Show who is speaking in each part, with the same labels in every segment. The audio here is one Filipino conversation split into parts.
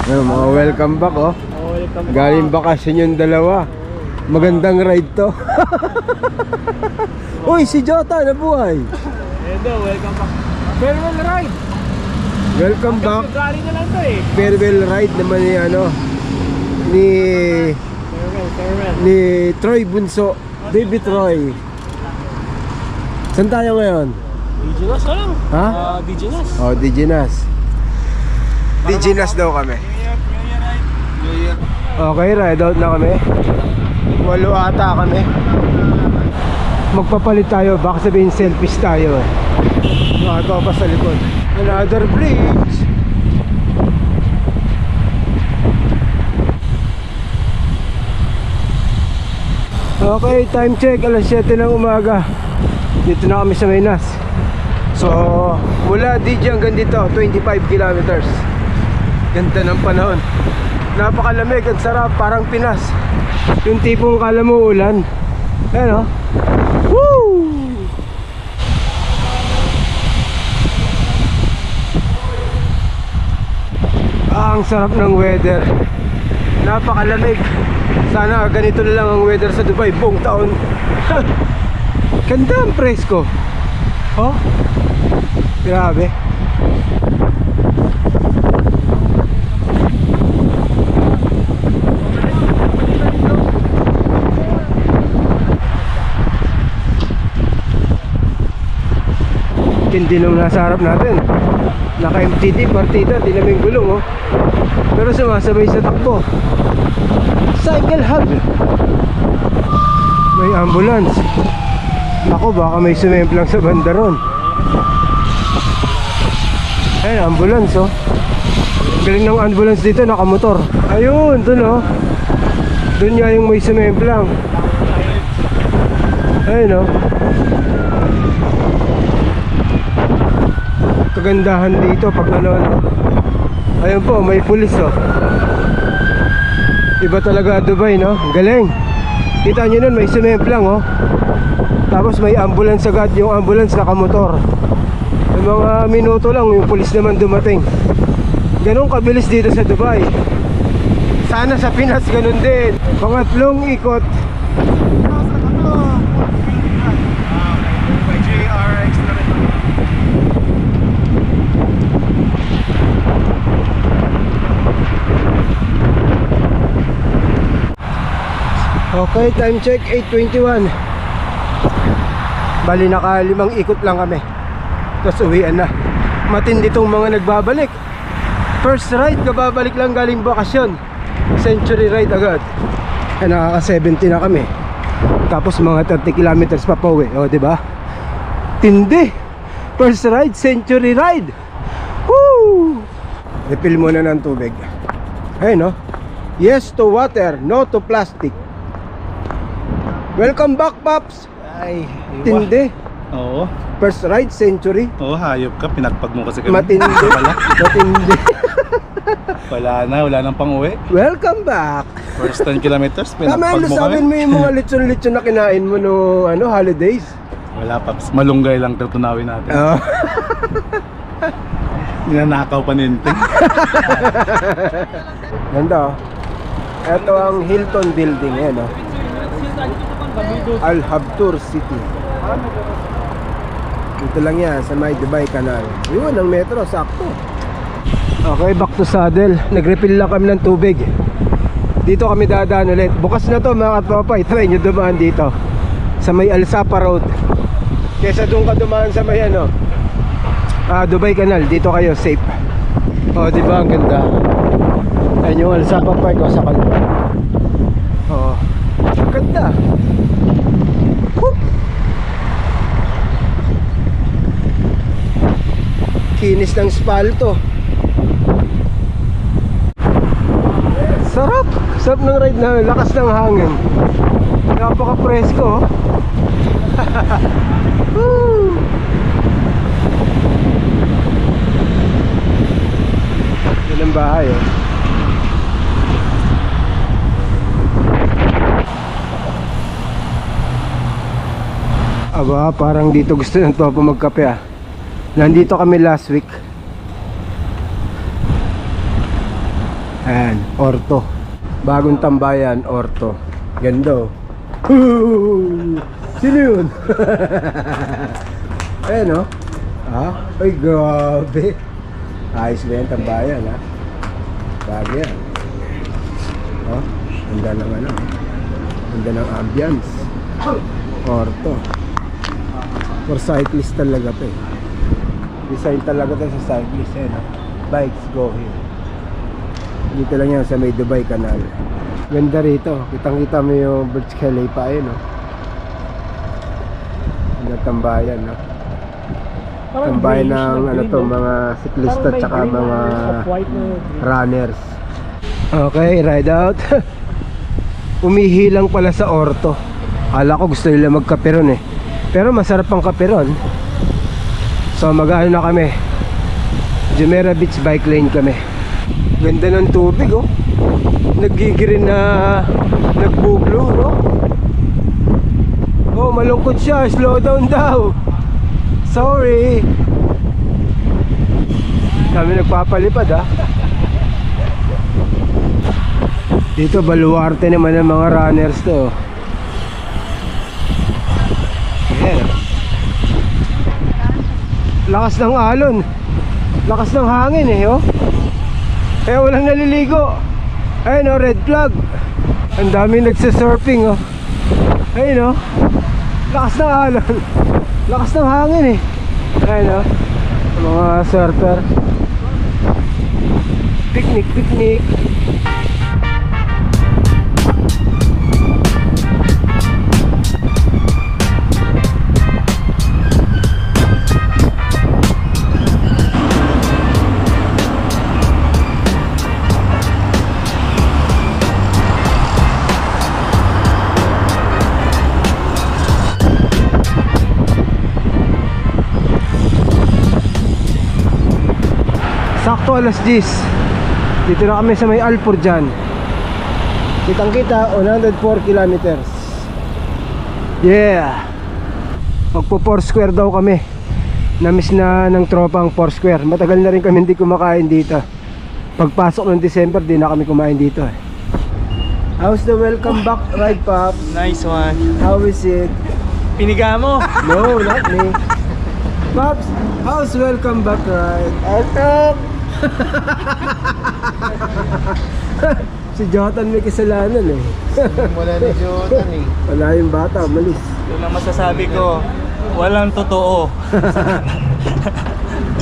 Speaker 1: Mga welcome back oh. Galing bakasyon yung dalawa. Magandang ride to. Uy, si Jota nabuhay.
Speaker 2: Edo, welcome back. Farewell ride.
Speaker 1: Welcome back.
Speaker 2: Galing na lang to eh.
Speaker 1: Farewell ride naman ni ano ni
Speaker 2: Farewell.
Speaker 1: ni Troy Bunso, David Troy. Saan tayo ngayon?
Speaker 2: Diginas ka lang.
Speaker 1: Ha?
Speaker 2: Diginas.
Speaker 1: Oh, Diginas. Diginas daw kami.
Speaker 2: New Year.
Speaker 1: Okay, ride out na kami. 8 ata kami. Magpapalit tayo, baka sabihin selfish tayo. Ito pa sa likod. Another bridge. Okay, time check, alas 7 ng umaga. Dito na kami sa Maynas. So, mula DJ hanggang dito 25 kilometers. Ganda ng panahon. Napakalamig at sarap, parang Pinas. Yung tipong kala mo ulan. Ayan o. Woo! Ang sarap ng weather. Napakalamig. Sana ganito na lang ang weather sa Dubai buong taon. Ganda ang presko. Oh, grabe. Tindi nung nasa harap natin. Naka-MTD, partida, di namin gulong oh. Pero sumasabay sa takbo. Cycle hub. May ambulance. Ako, baka may sumemplang sa banda ron. Ayun, ambulance oh. Galing ng ambulance dito, nakamotor. Ayun, dun oh. Dun nga yung may sumemplang. Ayun oh. Kagandahan dito pag ano. Ayun po, may pulis oh. Iba talaga Dubai no. Galing. Kita nyo nun, may sumemplang oh. Tapos may ambulance agad. Yung ambulance nakamotor. Yung mga minuto lang yung pulis naman dumating. Ganun kabilis dito sa Dubai. Sana sa Pinas ganun din. Pangatlong ikot. Okay, time check 8:21. Bali naka 5 ikot lang kami. Tapos uwian na. Matindi tong mga nagbabalik. First ride, kababalik lang galing bakasyon. Century ride agad. Nakaka 70 na kami. Tapos mga 30 kilometers pa pauwi. O diba? Tindi. First ride, century ride. Woo! Refill muna ng tubig. Ayun no. Yes to water, no to plastic. Welcome back, Paps!
Speaker 3: Ay,
Speaker 1: Tindi.
Speaker 3: Oo.
Speaker 1: First ride, century.
Speaker 3: Oo, hayop ka. Pinagpag mo kasi kami.
Speaker 1: Matindi. Matindi.
Speaker 3: Wala nang pang-uwi.
Speaker 1: Welcome back!
Speaker 3: First 10 kilometers,
Speaker 1: Tama,
Speaker 3: pinagpag mo
Speaker 1: lusabin
Speaker 3: kami.
Speaker 1: mo yung mga lechon-lechon na kinain mo no holidays.
Speaker 3: Wala, Paps. Malunggay lang ito tunawin natin.
Speaker 1: Oh.
Speaker 3: Ninanakaw pa ninting.
Speaker 1: Ganda oh. Ito ang Hilton Building. Yan oh. Al Habtoor City. Dito lang yan sa may Dubai Canal. Yun ang metro, sakto. Okay, back to saddle. Nag-refill lang kami ng tubig. Dito kami dadaan ulit. Bukas na to mga kapapay. Try nyo dumaan dito sa may Al Safa Road. Kesa doon ka dumaan sa may ano Dubai Canal. Dito kayo safe. O diba ang ganda. Ayun yung Al Safa Park o sa kanila. Oo, ganda. Whoop. Kinis ng spalto. Sarap. Sarap ng ride na. Lakas ng hangin. Napaka-presko. Woo. Yan ang bahay oh. Aba, parang dito gusto ng Topo magkape ah. Nandito kami last week. Ayan, Orto. Bagong tambayan, Orto. Ganda oh. Sino yun? Ayan oh. Ay grabe. Ayos ba yan tambayan ha? Bagay yan. Oh, ganda ng ano. Ganda ng ambience. Orto. For cyclist talaga to eh. Design talaga to sa cyclist eh no? Bikes go here. Dito lang yan sa may Dubai Canal. Ganda rito. Kitang kita mo yung Burj Khalifa eh no? Ganda tambayan no? Tambayan ng ano to, mga siklista tsaka mga runners. Okay, ride out. Umihilang pala sa Orto. Akala ko gusto nila magkaperon eh. Pero masarap ang kaperon. So mag-ano na kami. Jumeirah Beach bike lane kami. Ganda ng tubig oh. Nagigirin na nagbublo no? Oh, malungkot siya. Slow down daw. Sorry. Kami nagpapalipad ah. Dito baluarte naman ng mga runners to. Ayan. Lakas ng alon. Lakas ng hangin eh oh. Kaya walang naliligo. Ayun oh, red flag. Ang dami nagsisurfing oh. Ayun oh. Lakas ng alon. Lakas ng hangin eh. Ayun oh. Mga surfer. Picnic, picnic. Sakto alas 10. Dito na kami sa may Alforjan. Kitang kita 104 kilometers. Yeah. Magpo 4 square daw kami. Namiss na ng tropang 4 square. Matagal na rin kami hindi kumakain dito. Pagpasok ng December di na kami kumain dito eh. How's the welcome back ride, Pops?
Speaker 2: Nice one.
Speaker 1: How is it?
Speaker 2: Piniga mo.
Speaker 1: No, not me. Pops, how's welcome back ride? Awesome. Si Jotan may kasalanan eh.
Speaker 2: Wala ni Jordan eh.
Speaker 1: Wala yung bata, malis.
Speaker 2: Yun ang masasabi ko. Walang totoo.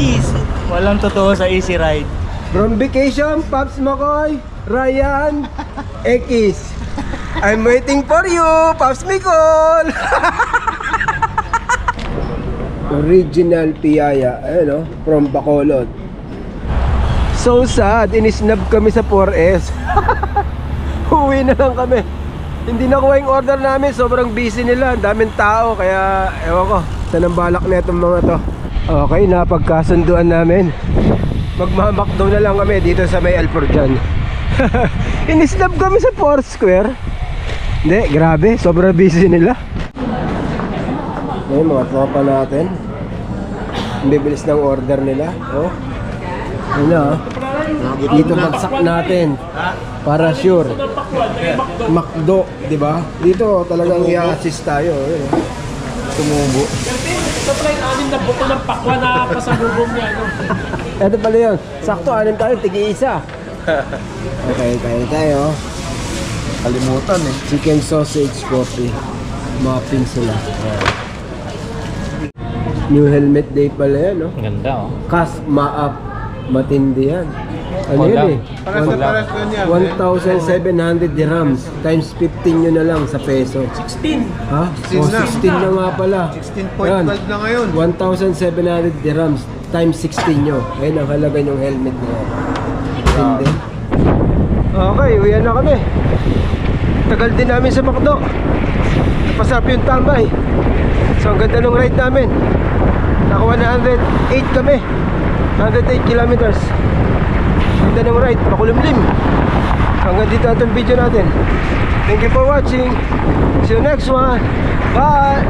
Speaker 2: Easy. Walang totoo sa easy ride.
Speaker 1: From vacation, Pops Makoy, Ryan, Ekis. I'm waiting for you, Pops Mikol. Original piyaya, ayun oh, from Bacolod. So sad, inisnab kami sa 4S. Uwi na lang kami. Hindi nakuha yung order namin, sobrang busy nila, ang daming tao, kaya ewan ko, saan ang balak na itong mga to. Okay, napagkasunduan namin. Magmamakdo na lang kami dito sa may Alforjan. Inisnab kami sa 4 square. Hindi, grabe, sobrang busy nila. Ngayon mga tropa natin, ang bibilis ng order nila. Oh, ano, dito bagsak natin para sure. Makdo, di ba? Dito talagang i-assist tayo. Tumubo.
Speaker 2: Ito pala yung anim na buto ng pakwa na pasalubong niya.
Speaker 1: Ito pala yun. Sakto, anim tayo, tigi-isa. Okay, kaya tayo.
Speaker 3: Kalimutan eh.
Speaker 1: Chicken sausage coffee. Muffin sila. New helmet day pala yan, no?
Speaker 2: Ganda oh.
Speaker 1: Kas maap. Matindi yan. Ano yun eh? 1,700 dirhams times 15 nyo na lang sa peso.
Speaker 2: 16.
Speaker 1: Ha? 16 na nga pala.
Speaker 3: 16.12 na ngayon.
Speaker 1: 1,700 dirhams times 16 nyo. Ayun ang halaga yung helmet na yan. Matindi. Okay, uwian na kami. Tagal din namin sa Macdo. Pasap yung tambay. So ang ganda ng ride namin. Naka 108 kami. 108 kilometers. Ganda ng ride, pakulimlim. Hanggang dito ang video natin. Thank you for watching. See you next one. Bye.